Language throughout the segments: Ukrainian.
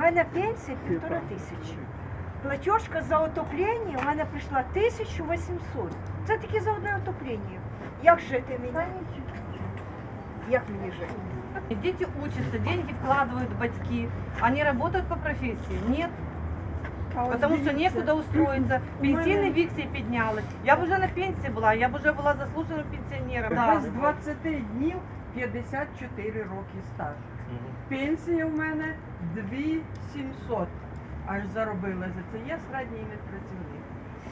мене пенсія 1500. Платіжка за отоплення у мене прийшла 1800. Це тільки за одне отоплення. Як жити мені? Як мені жити? Дети учатся, деньги вкладывают батьки. Они работают по профессии? Нет. Потому что некуда устроиться. Пенсійний вік всі підняли. Я б вже на пенсії була, я б вже була заслуженим пенсіонером. Без 20 днів 54 роки стажу. Пенсія в мене 2700. Аж заробила за це. Я середній медпрацівник.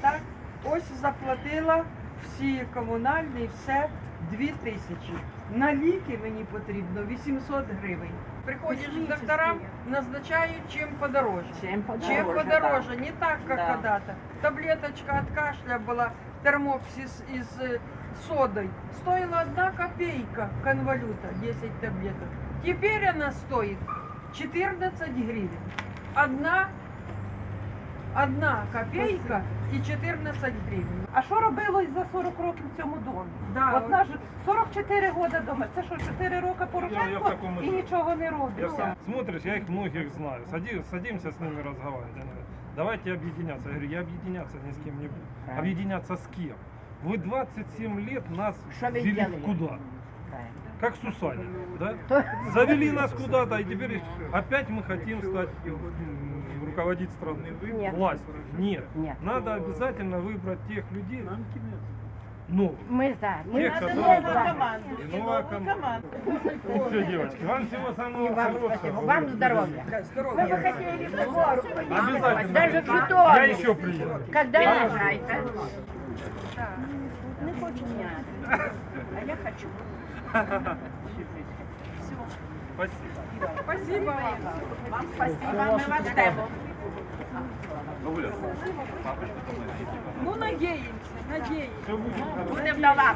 Так, ось заплатила всі комунальні, все 2000. На ліки мені потрібно 800 гривень. Приходиш к докторам, назначают чем подороже. Чем подороже, не так, как когда-то. Таблеточка от кашля была, термопсис из содой. Стоила 1 копейка конвалюта, 10 таблеток. Теперь она стоит 14 гривен. Одна копейка і 14 гривень. А що робилось за 40 років в цьому домі? Да, От наш 44 роки дома. Це що, 4 роки Я Порошенко в такому і живу. нічого не робить? Я сам, смотришь, я их многих знаю. Садимся с ними разговаривать. Они говорят, давайте объединяться. Я говорю, я объединяться ни с кем не буду. Объединяться с кем? Вы 27 лет нас ввели куда? Как Сусаня, да? Завели нас куда-то, и теперь опять мы хотим стать руководить страной. Нет. Власть. Нет. Нет. Надо обязательно выбрать тех людей, новых. Мы за. Мы Тех, которые... И новая команда. Все, девочки, вам всего самого хорошего. Вам здоровья. Здоров'я. Обязательно. Даже в Я Житомире. еще приеду. Когда рожаете? Не хочу ні. А я хочу. Спасибо. Спасибо вам. Вам спасибо, ми вас ждемо. Ну, надеемся, надеемся. Все будет хорошо. Будемо до вас.